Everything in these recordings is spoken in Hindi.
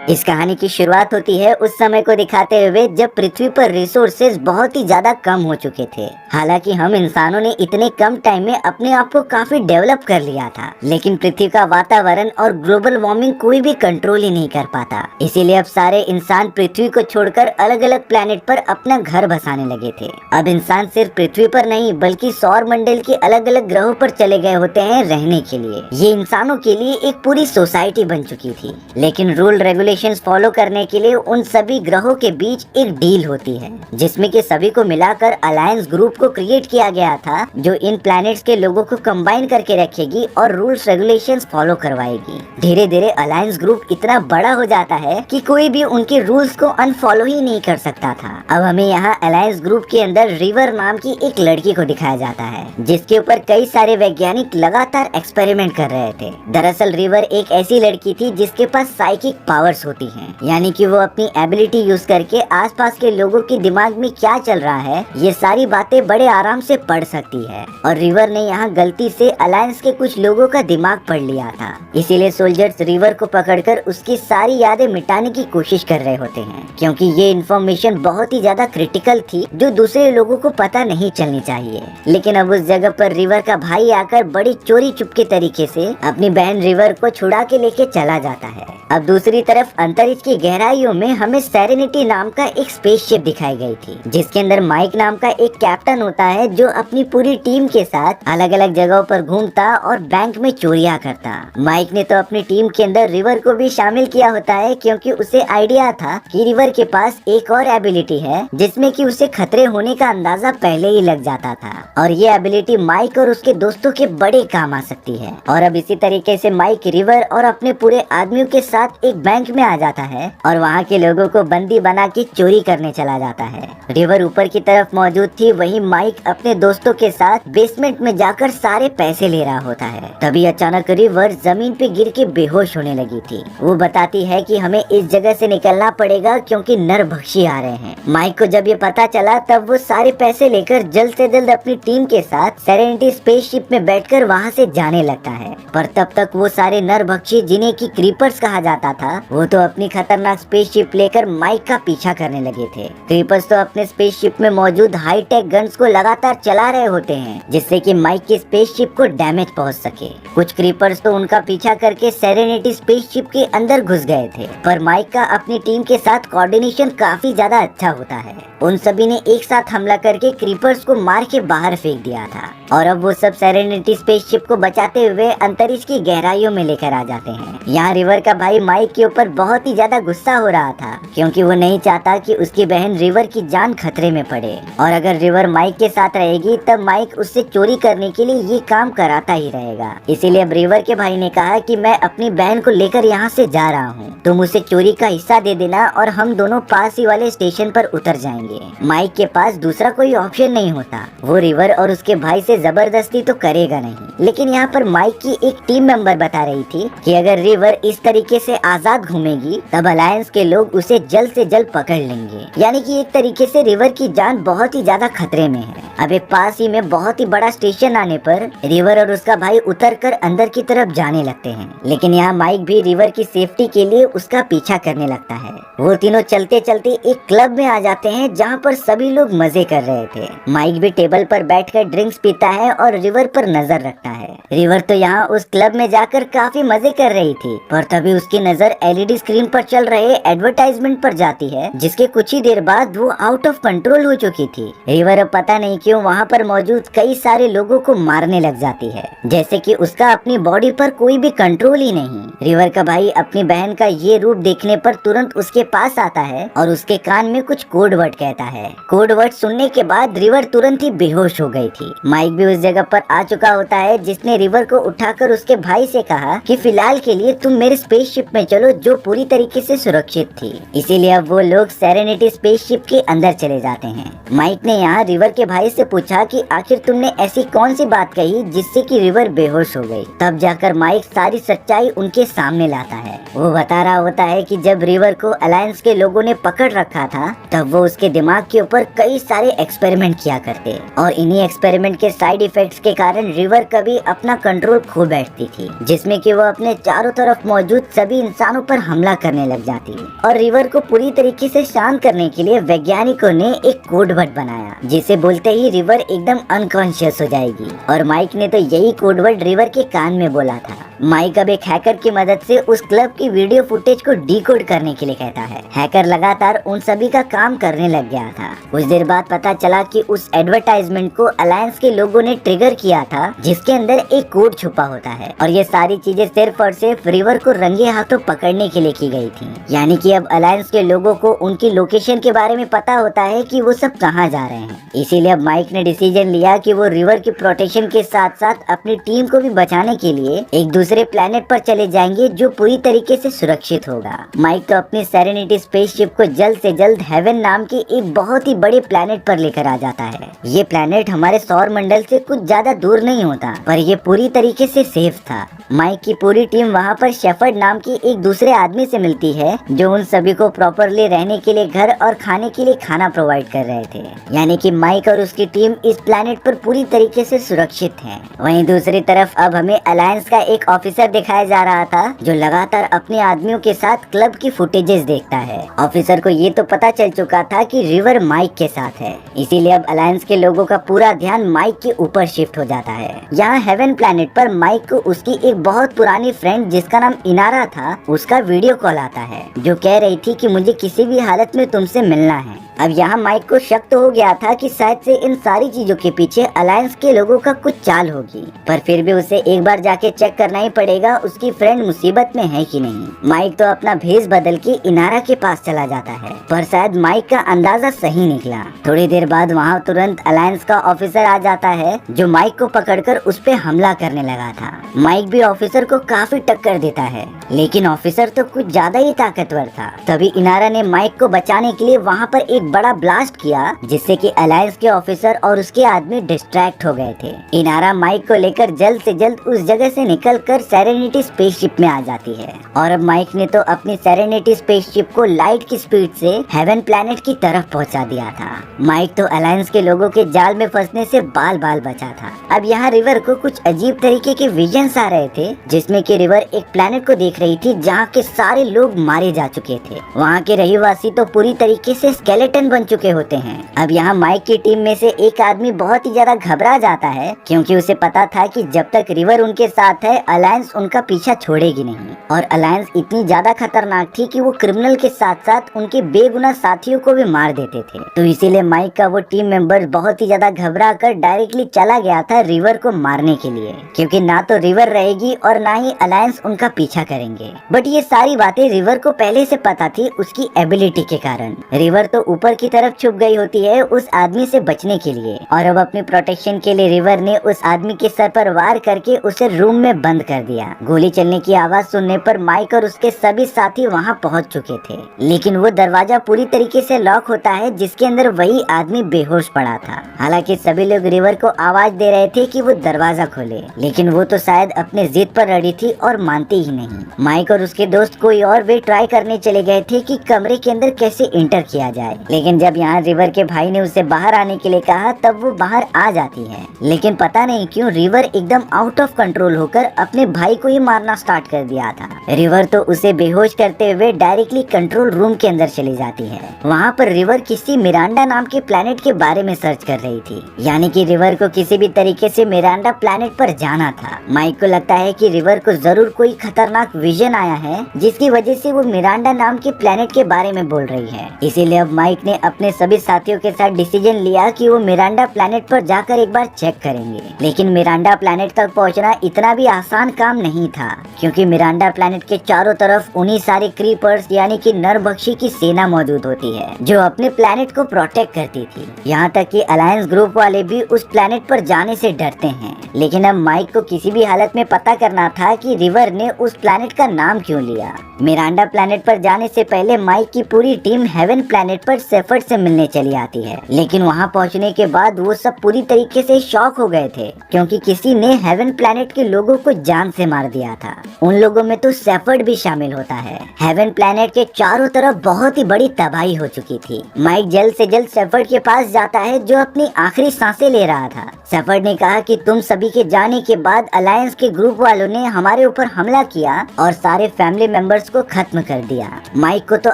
इस कहानी की शुरुआत होती है उस समय को दिखाते हुए जब पृथ्वी पर रिसोर्सेज बहुत ही ज्यादा कम हो चुके थे। हालांकि हम इंसानों ने इतने कम टाइम में अपने आप को काफी डेवलप कर लिया था, लेकिन पृथ्वी का वातावरण और ग्लोबल वार्मिंग कोई भी कंट्रोल ही नहीं कर पाता। इसीलिए अब सारे इंसान पृथ्वी को छोड़कर अलग अलग प्लेनेट पर अपना घर बसाने लगे थे। अब इंसान सिर्फ पृथ्वी पर नहीं बल्कि सौर मंडल के अलग अलग ग्रहों पर चले गए होते हैं रहने के लिए। ये इंसानों के लिए एक पूरी सोसाइटी बन चुकी थी, लेकिन रूल रेगुलेशंस फॉलो करने के लिए उन सभी ग्रहों के बीच एक डील होती है, जिसमें कि सभी को मिलाकर अलायंस ग्रुप को क्रिएट किया गया था, जो इन प्लैनेट्स के लोगों को कंबाइन करके रखेगी और रूल्स रेगुलेशंस फॉलो करवाएगी। धीरे धीरे अलायंस ग्रुप इतना बड़ा हो जाता है कि कोई भी उनके रूल्स को अनफॉलो ही नहीं कर सकता था। अब हमें यहाँ अलायंस ग्रुप के अंदर रिवर नाम की एक लड़की को दिखाया जाता है, जिसके ऊपर कई सारे वैज्ञानिक लगातार एक्सपेरिमेंट कर रहे थे। दरअसल रिवर एक ऐसी लड़की थी जिसके पास साइकिक पावर्स होती हैं, यानी कि वो अपनी एबिलिटी यूज करके आसपास के लोगों के दिमाग में क्या चल रहा है ये सारी बातें बड़े आराम से पढ़ सकती है। और रिवर ने यहाँ गलती से अलायंस के कुछ लोगों का दिमाग पढ़ लिया था, इसीलिए सोल्जर्स रिवर को पकड़कर उसकी सारी यादें मिटाने की कोशिश कर रहे होते हैं, क्योंकि ये इन्फॉर्मेशन बहुत ही ज्यादा क्रिटिकल थी जो दूसरे लोगों को पता नहीं चलनी चाहिए। लेकिन अब उस जगह पर रिवर का भाई आकर बड़ी चोरी चुपके तरीके से अपनी बहन रिवर को छुड़ा के लेके चला जाता है। अब दूसरी तरफ अंतरिक्ष की गहराइयों में हमें सेरेनिटी नाम का एक स्पेसशिप दिखाई गई थी, जिसके अंदर माइक नाम का एक कैप्टन होता है जो अपनी पूरी टीम के साथ अलग अलग जगहों पर घूमता और बैंक में चोरियां करता। माइक ने तो अपनी टीम के अंदर रिवर को भी शामिल किया होता है, क्योंकि उसे आइडिया था कि रिवर के पास एक और एबिलिटी है जिसमें कि उसे खतरे होने का अंदाजा पहले ही लग जाता था, और ये एबिलिटी माइक और उसके दोस्तों के बड़े काम आ सकती है। और अब इसी तरीके से माइक रिवर और अपने पूरे आदमियों के साथ एक बैंक में आ जाता है और वहाँ के लोगों को बंदी बना के चोरी करने चला जाता है। रिवर ऊपर की तरफ मौजूद थी, वहीं माइक अपने दोस्तों के साथ बेसमेंट में जाकर सारे पैसे ले रहा होता है। तभी अचानक रिवर जमीन पे गिर के बेहोश होने लगी थी। वो बताती है कि हमें इस जगह से निकलना पड़ेगा क्योंकि नरभक्षी आ रहे हैं। माइक को जब ये पता चला तब वो सारे पैसे लेकर जल्द से जल्द अपनी टीम के साथ सेरेनिटी स्पेसशिप में बैठकर वहाँ से जाने लगता है। पर तब तक वो सारे नरभक्षी, जिन्हें की क्रीपर्स कहा जाता था, वो तो अपनी खतरनाक स्पेसशिप लेकर माइक का पीछा करने लगे थे। क्रीपर्स तो अपने स्पेसशिप में मौजूद हाईटेक गन्स को लगातार चला रहे होते हैं, जिससे कि माइक की स्पेसशिप को डैमेज पहुंच सके। कुछ क्रीपर्स तो उनका पीछा करके सेरेनिटी स्पेसशिप के अंदर घुस गए थे, पर माइक का अपनी टीम के साथ कोऑर्डिनेशन काफी ज्यादा अच्छा होता है। उन सभी ने एक साथ हमला करके क्रीपर्स को मार के बाहर फेंक दिया था, और अब वो सब सेरेनिटी स्पेसशिप को बचाते हुए अंतरिक्ष की गहराइयों में लेकर आ जाते हैं। यहाँ रिवर का भाई माइक के ऊपर बहुत ही ज्यादा गुस्सा हो रहा था, क्योंकि वो नहीं चाहता कि उसकी बहन रिवर की जान खतरे में पड़े, और अगर रिवर माइक के साथ रहेगी तब माइक उससे चोरी करने के लिए ये काम कराता ही रहेगा। इसीलिए अब रिवर के भाई ने कहा कि मैं अपनी बहन को लेकर यहाँ से जा रहा हूँ, तुम उसे चोरी का हिस्सा दे देना और हम दोनों पास ही वाले स्टेशन पर उतर जाएंगे। माइक के पास दूसरा कोई ऑप्शन नहीं होता, वो रिवर और उसके भाई से जबरदस्ती तो करेगा नहीं। लेकिन यहाँ पर माइक की एक टीम मेंबर बता रही थी कि अगर रिवर इस तरीके से आजाद घूमेगी तब अलायंस के लोग उसे जल्द से जल्द पकड़ लेंगे, यानी कि एक तरीके से रिवर की जान बहुत ही ज्यादा खतरे में है। अब एक पास ही में बहुत ही बड़ा स्टेशन आने पर रिवर और उसका भाई उतरकर अंदर की तरफ जाने लगते हैं, लेकिन यहाँ माइक भी रिवर की सेफ्टी के लिए उसका पीछा करने लगता है। वो तीनों चलते चलते एक क्लब में आ जाते हैं जहाँ पर सभी लोग मजे कर रहे थे। माइक भी टेबल पर बैठकर ड्रिंक्स पीता है और रिवर पर नजर रखता है। रिवर तो यहाँ उस क्लब में जाकर काफी मजे कर रही थी, पर तभी उसकी नजर एलईडी स्क्रीन पर चल रहे एडवर्टाइजमेंट पर जाती है, जिसके कुछ ही देर बाद वो आउट ऑफ कंट्रोल हो चुकी थी। रिवर अब पता नहीं क्यों वहाँ पर मौजूद कई सारे लोगों को मारने लग जाती है, जैसे कि उसका अपनी बॉडी पर कोई भी कंट्रोल ही नहीं। रिवर का भाई अपनी बहन का ये रूप देखने पर तुरंत उसके पास आता है और उसके कान में कुछ कोड वर्ड कहता है। कोड वर्ड सुनने के बाद रिवर तुरंत ही बेहोश हो गई थी। माइक भी उस जगह पर आ चुका होता है, जिसने रिवर को उठाकर उसके भाई से कहा कि फिलहाल के लिए तुम मेरे स्पेसशिप में चलो, जो पूरी तरीके से सुरक्षित थी। इसीलिए अब वो लोग सेरेनिटी स्पेसशिप के अंदर चले जाते हैं। माइक ने यहाँ रिवर के भाई से पूछा कि आखिर तुमने ऐसी कौन सी बात कही जिससे कि रिवर बेहोश हो गई। तब जाकर माइक सारी सच्चाई उनके सामने लाता है। वो बता रहा होता है कि जब रिवर को अलायंस के लोगों ने पकड़ रखा था तब वो उसके दिमाग के ऊपर कई सारे एक्सपेरिमेंट किया करते, और इन्हीं एक्सपेरिमेंट के साइड इफेक्ट्स के कारण रिवर कभी अपना कंट्रोल खो बैठती थी, जिसमें कि वो अपने चारों तरफ मौजूद सभी इंसानों पर हमला करने लग जाती है और रिवर को पूरी तरीके से शांत करने के लिए वैज्ञानिकों ने एक कोडवर्ड बनाया, जिसे बोलते ही रिवर एकदम अनकॉन्शियस हो जाएगी। और माइक ने तो यही कोडवर्ड रिवर के कान में बोला था। माइक अब एक हैकर की मदद से उस क्लब की वीडियो फुटेज को डिकोड करने के लिए कहता है। हैकर लगातार उन सभी का काम करने लग गया था। कुछ देर बाद पता चला कि उस एडवर्टाइजमेंट को अलायंस के लोगों ने ट्रिगर किया था, जिसके अंदर एक कोड छुपा होता है और ये सारी चीजें सिर्फ और सिर्फ रिवर को रंगे हाथों पकड़ने के लिए की गई थी। यानी कि अब अलायंस के लोगों को उनकी लोकेशन के बारे में पता होता है कि वो सब कहाँ जा रहे हैं। इसीलिए अब माइक ने डिसीजन लिया कि वो रिवर की प्रोटेक्शन के साथ साथ अपनी टीम को भी बचाने के लिए एक दूसरे प्लेनेट पर चले जाएंगे, जो पूरी तरीके से सुरक्षित होगा। माइक तो अपनी सेरेनिटी स्पेसशिप को जल्द से जल्द हेवन नाम के एक बहुत ही बड़े प्लेनेट पर लेकर आ जाता है। ये प्लेनेट हमारे सौर मंडल से कुछ ज्यादा दूर नहीं होता, पर ये पूरी तरीके से सेफ था। माइक की पूरी टीम वहाँ पर शेफर्ड नाम की एक दूसरे आदमी से मिलती है, जो उन सभी को प्रॉपरली रहने के लिए घर और खाने के लिए खाना प्रोवाइड कर रहे थे। यानी कि माइक और उसकी टीम इस प्लेनेट पर पूरी तरीके से सुरक्षित है। वहीं दूसरी तरफ अब हमें अलायंस का एक ऑफिसर दिखाया जा रहा था, जो लगातार अपने आदमियों के साथ क्लब की फुटेजेस देखता है। ऑफिसर को ये तो पता चल चुका था कि रिवर माइक के साथ है, इसीलिए अब अलायंस के लोगों का पूरा ध्यान माइक के ऊपर शिफ्ट हो जाता है। यहाँ हेवन प्लेनेट पर माइक को उसकी एक बहुत पुरानी फ्रेंड, जिसका नाम इनारा था, उसका वीडियो कॉल आता है, जो कह रही थी कि मुझे किसी भी हालत में तुमसे मिलना है। अब यहाँ माइक को शक तो हो गया था कि शायद से इन सारी चीजों के पीछे अलायंस के लोगों का कुछ चाल होगी, पर फिर भी उसे एक बार जाके चेक करना ही पड़ेगा उसकी फ्रेंड मुसीबत में है कि नहीं। माइक तो अपना भेष बदल के इनारा के पास चला जाता है, पर शायद माइक का अंदाजा सही निकला। थोड़ी देर बाद वहाँ तुरंत अलायंस का ऑफिसर आ जाता है, जो माइक को पकड़कर उस पे हमला करने लगा था। माइक भी ऑफिसर को काफी टक्कर देता है, लेकिन ऑफिसर तो कुछ ज्यादा ही ताकतवर था। तभी इनारा ने माइक को बचाने के लिए वहाँ पर एक बड़ा ब्लास्ट किया, जिससे कि अलायंस के ऑफिसर और उसके आदमी डिस्ट्रैक्ट हो गए थे। इनारा माइक को लेकर जल्द से जल्द उस जगह से निकलकर सेरेनिटी स्पेसशिप में आ जाती है और अब माइक ने तो अपनी सेरेनिटी स्पेसशिप को लाइट की स्पीड से हेवन प्लेनेट की तरफ पहुंचा दिया था। माइक तो अलायंस के लोगों के जाल में फंसने से बाल बाल बचा था। अब यहाँ रिवर को कुछ अजीब तरीके के विजन्स आ रहे थे, जिसमें कि रिवर एक प्लेनेट को देख रही थी जहाँ के सारे लोग मारे जा चुके थे। वहाँ के रहवासी तो पूरी तरीके से स्केलेटन बन चुके होते हैं। अब यहाँ माइक की टीम में से एक आदमी बहुत ही ज्यादा घबरा जाता है, क्योंकि उसे पता था कि जब तक रिवर उनके साथ है अलायंस उनका पीछा छोड़ेगी नहीं। और अलायंस इतनी ज्यादा खतरनाक थी कि वो क्रिमिनल के साथ साथ उनके बेगुनाह साथियों को भी मार देते थे। तो इसीलिए माइक का वो टीम मेंबर बहुत ही ज्यादा घबरा कर डायरेक्टली चला गया था रिवर को मारने के लिए, क्योंकि ना तो रिवर रहेगी और ना ही अलायंस उनका पीछा करेंगे। बट ये सारी बातें रिवर को पहले से पता थी उसकी एबिलिटी के कारण। रिवर तो ऊपर की तरफ छुप गई होती है उस आदमी से बचने के लिए, और अब अपनी प्रोटेक्शन के लिए रिवर ने उस आदमी के सर पर वार करके उसे रूम में बंद कर दिया। गोली चलने की आवाज सुनने पर माइक और उसके सभी साथी वहां पहुंच चुके थे, लेकिन वो दरवाजा पूरी तरीके से लॉक होता है, जिसके अंदर वही आदमी बेहोश पड़ा था। हालांकि सभी लोग रिवर को आवाज दे रहे थे कि वो दरवाजा खोले, लेकिन वो तो शायद अपने जिद पर अड़ी थी और मानती ही नहीं। माइक और उसके दोस्त कोई और वे ट्राई करने चले गए थे कि कमरे के अंदर कैसे इंटर किया जाए, लेकिन जब यहाँ रिवर के भाई ने उसे बाहर आने के लिए कहा तब वो बाहर आ जाती है। लेकिन पता नहीं क्यों रिवर एकदम आउट ऑफ कंट्रोल होकर अपने भाई को ही मारना स्टार्ट कर दिया था। रिवर तो उसे बेहोश करते हुए डायरेक्टली कंट्रोल रूम के अंदर चली जाती है। वहाँ पर रिवर किसी मिरांडा नाम के प्लेनेट के बारे में सर्च कर रही थी, यानी कि रिवर को किसी भी तरीके से मिरांडा प्लेनेट पर जाना था। माइक को लगता है कि रिवर को जरूर कोई खतरनाक विजन आया है, जिसकी वजह से वो मिरांडा नाम के प्लेनेट के बारे में बोल रही है। इसीलिए अब माइक ने अपने सभी साथियों के साथ डिसीजन लिया कि वो मिरांडा प्लेनेट पर जाकर एक बार चेक करेंगे। लेकिन मिरांडा प्लेनेट तक पहुंचना इतना भी आसान काम नहीं था, क्योंकि मिरांडा प्लेनेट के चारों तरफ उन्हीं सारे क्रीपर्स यानी कि नरभक्षी की सेना मौजूद होती है, जो अपने प्लेनेट को प्रोटेक्ट करती थी। यहाँ तक कि अलायंस ग्रुप वाले भी उस प्लेनेट पर जाने से डरते हैं। लेकिन अब माइक को किसी भी हालत में पता करना था कि रिवर ने उस प्लेनेट का नाम क्यों लिया। मिरांडा प्लेनेट पर जाने से पहले माइक की पूरी टीम हेवन प्लेनेट पर शेफर्ड से मिलने चली आती है, लेकिन वहाँ पहुँचने के बाद वो सब पूरी तरीके से शॉक हो गए थे, क्योंकि किसी ने हेवन प्लेनेट के लोगों को जान से मार दिया था। उन लोगों में तो शेफर्ड भी शामिल होता है। हेवन प्लेनेट के चारों तरफ बहुत ही बड़ी तबाही हो चुकी थी। माइक जल्द से जल्द शेफर्ड के पास जाता है, जो अपनी आखिरी सांसें ले रहा था। शेफर्ड ने कहा कि तुम सभी के जाने के बाद अलायंस के ग्रुप वालों ने हमारे ऊपर हमला किया और सारे फैमिली मेंबर्स को खत्म कर दिया। माइक को तो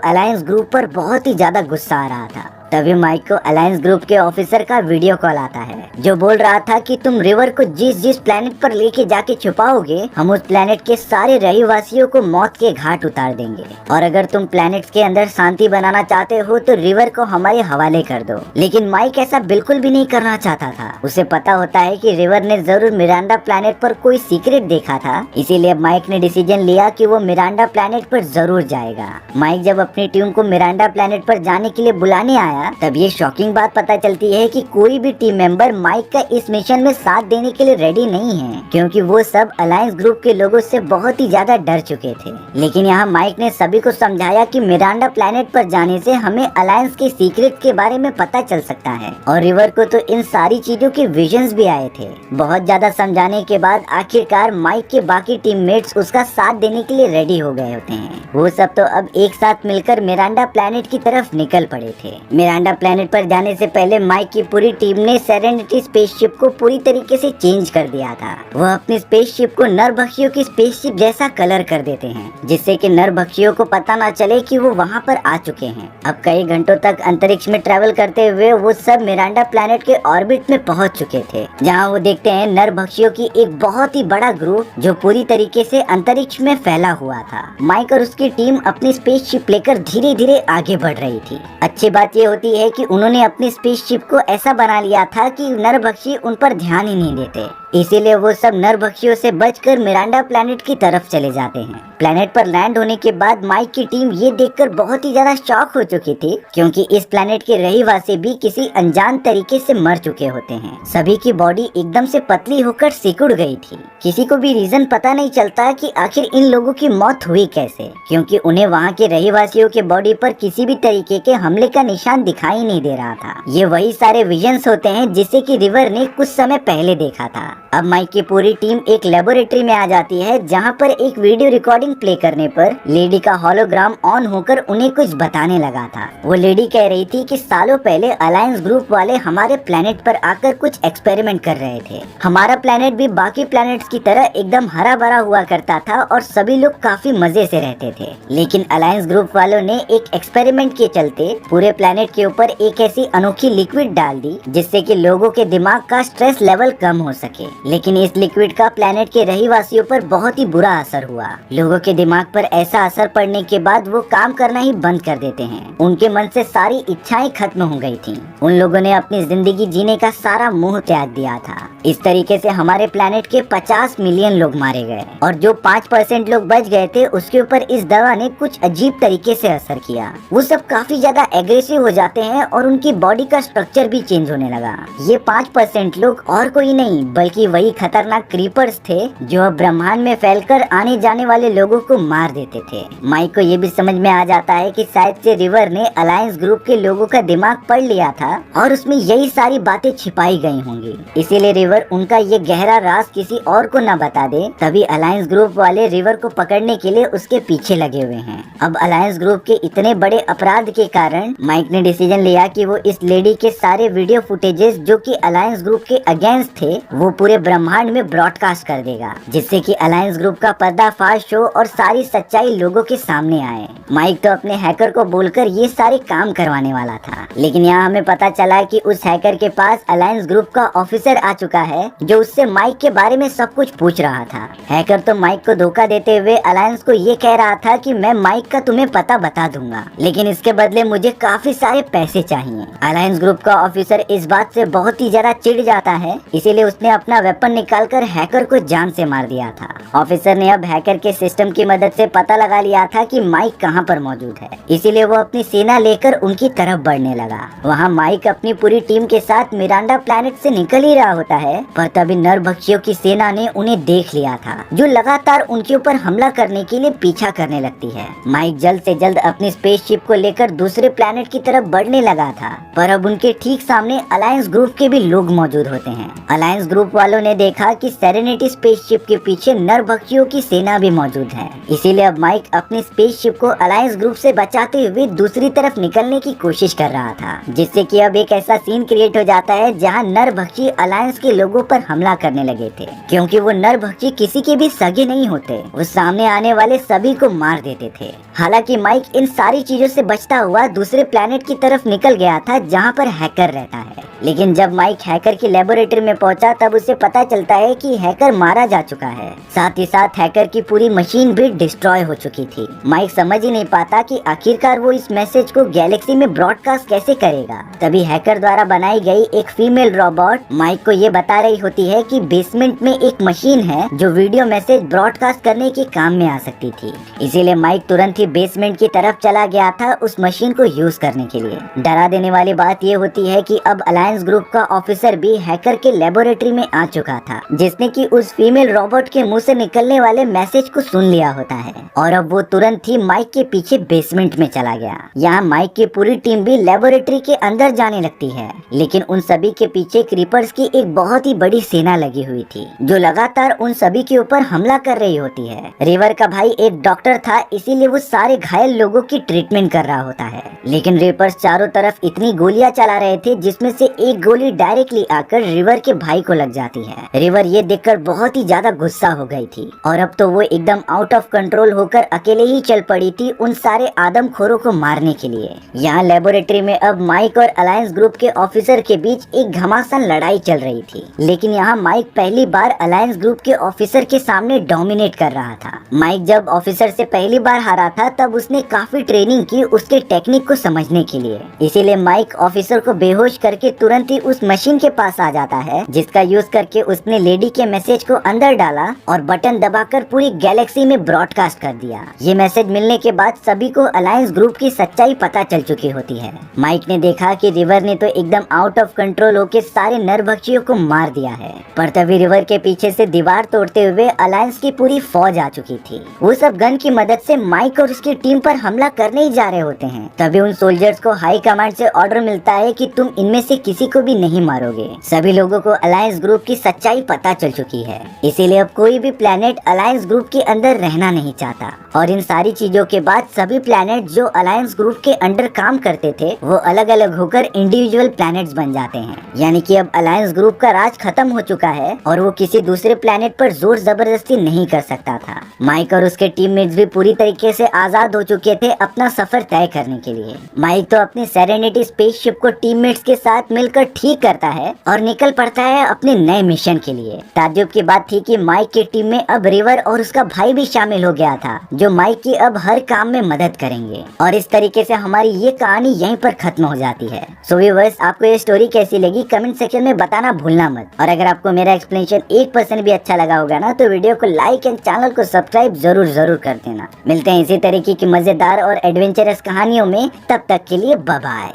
अलायंस ग्रुप पर बहुत ही ज्यादा गुस्सा आ रहा था। तभी माइक को अलायंस ग्रुप के ऑफिसर का वीडियो कॉल आता है, जो बोल रहा था कि तुम रिवर को जिस जिस प्लेनेट पर लेके जाके छुपाओगे, हम उस प्लेनेट के सारे रहवासियों को मौत के घाट उतार देंगे, और अगर तुम प्लेनेट्स के अंदर शांति बनाना चाहते हो तो रिवर को हमारे हवाले कर दो। लेकिन माइक ऐसा बिल्कुल भी नहीं करना चाहता था। उसे पता होता है कि रिवर ने जरूर मिरांडा प्लेनेट पर कोई सीक्रेट देखा था, इसीलिए माइक ने डिसीजन लिया कि वो मिरांडा प्लेनेट पर जरूर जाएगा। माइक जब अपनी टीम को मिरांडा प्लेनेट पर जाने के लिए बुलाने आया, तब ये शॉकिंग बात पता चलती है कि कोई भी टीम मेंबर माइक का इस मिशन में साथ देने के लिए रेडी नहीं है, क्योंकि वो सब अलायंस ग्रुप के लोगों से बहुत ही ज्यादा डर चुके थे। लेकिन यहाँ माइक ने सभी को समझाया कि मिरांडा प्लेनेट पर जाने से हमें अलायंस के सीक्रेट के बारे में पता चल सकता है, और रिवर को तो इन सारी चीजों के विजन्स भी आए थे। बहुत ज्यादा समझाने के बाद आखिरकार माइक के बाकी टीममेट्स उसका साथ देने के लिए रेडी हो गए होते हैं। वो सब तो अब एक साथ मिलकर मिरांडा प्लेनेट की तरफ निकल पड़े थे। मिरांडा प्लेनेट पर जाने से पहले माइक की पूरी टीम ने सेरेनिटी स्पेसशिप को पूरी तरीके से चेंज कर दिया था। वह अपनी स्पेसशिप को नरभक्षियों की स्पेसशिप जैसा कलर कर देते हैं, जिससे कि नरभक्षियों को पता ना चले कि वो वहाँ पर आ चुके हैं। अब कई घंटों तक अंतरिक्ष में ट्रेवल करते हुए वो सब मिरांडा प्लेनेट के ऑर्बिट में पहुँच चुके थे, जहाँ वो देखते हैं नरभक्षियों की एक बहुत ही बड़ा ग्रुप जो पूरी तरीके से अंतरिक्ष में फैला हुआ था। माइक और उसकी टीम अपनी स्पेसशिप लेकर धीरे धीरे आगे बढ़ रही थी। अच्छी बात ये होती है कि उन्होंने अपनी स्पेसशिप को ऐसा बना लिया था कि नरभक्षी उन पर ध्यान ही नहीं देते, इसीलिए वो सब नरभक्षियों से बचकर मिरांडा प्लेनेट की तरफ चले जाते हैं। प्लेनेट पर लैंड होने के बाद माइक की टीम ये देखकर बहुत ही ज्यादा शॉक हो चुकी थी, क्योंकि इस प्लेनेट के रहवासी भी किसी अनजान तरीके से मर चुके होते हैं। सभी की बॉडी एकदम से पतली होकर सिकुड़ गई थी। किसी को भी रीजन पता नहीं चलता कि आखिर इन लोगों की मौत हुई कैसे, क्योंकि उन्हें वहाँ के रहवासियों के बॉडी पर किसी भी तरीके के हमले का निशान दिखाई नहीं दे रहा था। ये वही सारे विजन्स होते हैं जिसे कि रिवर ने कुछ समय पहले देखा था। अब माइक की पूरी टीम एक लेबोरेटरी में आ जाती है, जहां पर एक वीडियो रिकॉर्डिंग प्ले करने पर लेडी का होलोग्राम ऑन होकर उन्हें कुछ बताने लगा था। वो लेडी कह रही थी कि सालों पहले अलायंस ग्रुप वाले हमारे प्लेनेट पर आकर कुछ एक्सपेरिमेंट कर रहे थे। हमारा प्लेनेट भी बाकी प्लेनेट्स की तरह एकदम हरा भरा हुआ करता था और सभी लोग काफी मजे से रहते थे। लेकिन अलायंस ग्रुप वालों ने एक एक्सपेरिमेंट के चलते पूरे प्लेनेट के ऊपर एक ऐसी अनोखी लिक्विड डाल दी, जिससे कि लोगों के दिमाग का स्ट्रेस लेवल कम हो सके। लेकिन इस लिक्विड का प्लेनेट के रहवासियों पर बहुत ही बुरा असर हुआ। लोगों के दिमाग पर ऐसा असर पड़ने के बाद वो काम करना ही बंद कर देते हैं। उनके मन से सारी इच्छाएं खत्म हो गई थीं। उन लोगों ने अपनी जिंदगी जीने का सारा मोह त्याग दिया था। इस तरीके से हमारे प्लेनेट के 50 मिलियन लोग मारे गए, और जो 5% लोग बच गए थे उसके ऊपर इस दवा ने कुछ अजीब तरीके से असर किया। वो सब काफी ज्यादा एग्रेसिव हो जाते हैं और उनकी बॉडी का स्ट्रक्चर भी चेंज होने लगा। ये 5% लोग और कोई नहीं बल्कि वही खतरनाक क्रीपर्स थे जो अब ब्रह्मांड में फैलकर आने जाने वाले लोगों को मार देते थे। माइक को ये भी समझ में आ जाता है कि शायद से रिवर ने अलायंस ग्रुप के लोगों का दिमाग पढ़ लिया था और उसमें यही सारी बातें छिपाई गई होंगी, इसीलिए रिवर उनका ये गहरा राज किसी और को न बता दे। तभी अलायंस ग्रुप वाले रिवर को पकड़ने के लिए उसके पीछे लगे हुए हैं। अब अलायंस ग्रुप के इतने बड़े अपराध के कारण माइक ने डिसीजन लिया कि वो इस लेडी के सारे वीडियो फुटेजेस जो कि अलायंस ग्रुप के अगेंस्ट थे वो पूरे ब्रह्मांड में ब्रॉडकास्ट कर देगा, जिससे कि अलायंस ग्रुप का पर्दाफाश हो और सारी सच्चाई लोगों के सामने आए। माइक तो अपने हैकर को बोलकर ये सारे काम करवाने वाला था, लेकिन यहाँ हमें पता चला कि उस हैकर के पास अलायंस ग्रुप का ऑफिसर आ चुका है जो उससे माइक के बारे में सब कुछ पूछ रहा था। हैकर तो माइक को धोखा देते हुए अलायंस को ये कह रहा था कि मैं माइक का तुम्हें पता बता दूंगा, लेकिन इसके बदले मुझे काफी सारे पैसे चाहिए। अलायंस ग्रुप का ऑफिसर इस बात से बहुत ही ज्यादा चिढ़ जाता है, इसीलिए उसने अपना वेपन निकालकर हैकर को जान से मार दिया था। ऑफिसर ने अब हैकर के सिस्टम की मदद से पता लगा लिया था कि माइक कहां पर मौजूद है, इसीलिए वो अपनी सेना लेकर उनकी तरफ बढ़ने लगा। वहां माइक अपनी पूरी टीम के साथ मिरांडा प्लेनेट से निकल ही रहा होता है, पर तभी नरभक्षियों की सेना ने उन्हें देख लिया था, जो लगातार उनके ऊपर हमला करने के लिए पीछा करने लगती है। माइक जल्द से जल्द अपनी स्पेसशिप को लेकर दूसरे प्लेनेट की तरफ बढ़ने लगा था, पर अब उनके ठीक सामने अलायंस ग्रुप के भी लोग मौजूद होते हैं। अलायंस ग्रुप वालों वालों ने देखा कि सेरेनिटी स्पेसशिप के पीछे नरभक्षियों की सेना भी मौजूद है। इसीलिए अब माइक अपनी स्पेसशिप को अलायंस ग्रुप से बचाते हुए दूसरी तरफ निकलने की कोशिश कर रहा था, जिससे कि अब एक ऐसा सीन क्रिएट हो जाता है जहां नरभक्षी अलायंस के लोगों पर हमला करने लगे थे। क्योंकि वो नरभक्षी किसी के भी सगे नहीं होते, वो सामने आने वाले सभी को मार देते थे। हालांकि माइक इन सारी चीजों से बचता हुआ दूसरे प्लेनेट की तरफ निकल गया था जहाँ पर हैकर रहता है। लेकिन जब माइक हैकर की लेबोरेटरी में पहुंचा तब उसे पता चलता है कि हैकर मारा जा चुका है। साथ ही साथ हैकर की पूरी मशीन भी डिस्ट्रॉय हो चुकी थी। माइक समझ ही नहीं पाता कि आखिरकार वो इस मैसेज को गैलेक्सी में ब्रॉडकास्ट कैसे करेगा। तभी हैकर द्वारा बनाई गई एक फीमेल रोबोट माइक को ये बता रही होती है कि बेसमेंट में एक मशीन है जो वीडियो मैसेज ब्रॉडकास्ट करने के काम में आ सकती थी। इसीलिए माइक तुरंत ही बेसमेंट की तरफ चला गया था उस मशीन को यूज करने के लिए। डरा देने वाली बात ये होती है कि अब अलायंस ग्रुप का ऑफिसर भी हैकर के लेबोरेटरी में आ चुका था, जिसने कि उस फीमेल रोबोट के मुंह से निकलने वाले मैसेज को सुन लिया होता है और अब वो तुरंत ही माइक के पीछे बेसमेंट में चला गया। यहाँ माइक की पूरी टीम भी लेबोरेटरी के अंदर जाने लगती है, लेकिन उन सभी के पीछे क्रीपर्स की एक बहुत ही बड़ी सेना लगी हुई थी जो लगातार उन सभी के ऊपर हमला कर रही होती है। रिवर का भाई एक डॉक्टर था, इसीलिए वो सारे घायल लोगों की ट्रीटमेंट कर रहा होता है। लेकिन रिपर्स चारों तरफ इतनी गोलियां चला रहे थे जिसमें से एक गोली डायरेक्टली आकर रिवर के भाई को लग जाती है। रिवर ये देखकर बहुत ही ज्यादा गुस्सा हो गई थी और अब तो वो एकदम आउट ऑफ कंट्रोल होकर अकेले ही चल पड़ी थी उन सारे आदमखोरों को मारने के लिए। यहाँ लेबोरेटरी में अब माइक और अलायंस ग्रुप के ऑफिसर के बीच एक घमासान लड़ाई चल रही थी। लेकिन यहाँ माइक पहली बार अलायंस ग्रुप के ऑफिसर के सामने डोमिनेट कर रहा था। माइक जब ऑफिसर से पहली बार हारा था तब उसने काफी ट्रेनिंग की उसके टेक्निक को समझने के लिए। इसीलिए माइक ऑफिसर को बेहोश करके तुरंत ही उस मशीन के पास आ जाता है, जिसका यूज करके उसने लेडी के मैसेज को अंदर डाला और बटन दबाकर पूरी गैलेक्सी में ब्रॉडकास्ट कर दिया। ये मैसेज मिलने के बाद सभी को अलायंस ग्रुप की सच्चाई पता चल चुकी होती है। माइक ने देखा कि रिवर ने तो एकदम आउट ऑफ कंट्रोल होकर सारे नरभक्षियों को मार दिया है, पर तभी रिवर के पीछे से दीवार तोड़ते हुए अलायंस की पूरी फौज आ चुकी थी। वो सब गन की मदद से माइक और उसकी टीम पर हमला करने ही जा रहे होते हैं। तभी उन सोल्जर्स को हाई कमांड से ऑर्डर मिलता है कि तुम इनमें से किसी को भी नहीं मारोगे। सभी लोगों को अलायंस ग्रुप की सच्चाई पता चल चुकी है, इसीलिए अब कोई भी प्लेनेट अलायंस ग्रुप के अंदर रहना नहीं चाहता। और इन सारी चीजों के बाद सभी प्लेनेट जो अलायंस ग्रुप के अंडर काम करते थे वो अलग अलग होकर इंडिविजुअल प्लैनेट्स बन जाते हैं। यानी कि अब अलायंस ग्रुप का राज खत्म हो चुका है और वो किसी दूसरे प्लेनेट पर जोर जबरदस्ती नहीं कर सकता था। माइक और उसके टीममेट्स भी पूरी तरीके से आजाद हो चुके थे अपना सफर तय करने के लिए। माइक तो अपनी सेरेनिटी स्पेसशिप को टीममेट्स के साथ मिलकर ठीक करता है और निकल पड़ता है अपने नए मिशन के लिए। ताज्जुब की बात थी कि माइक की टीम में अब रिवर और उसका भाई भी शामिल हो गया था, जो माइक की अब हर काम में मदद करेंगे। और इस तरीके से हमारी ये कहानी यहीं पर खत्म हो जाती है। सो व्यूअर्स, आपको ये स्टोरी कैसी लगी कमेंट सेक्शन में बताना भूलना मत। और अगर आपको मेरा एक्सप्लेनेशन 1% भी अच्छा लगा होगा ना तो वीडियो को लाइक एंड चैनल को सब्सक्राइब जरूर कर देना। मिलते हैं इसी तरीके की मजेदार और एडवेंचरस कहानियों में, तब तक के लिए बाय बाय।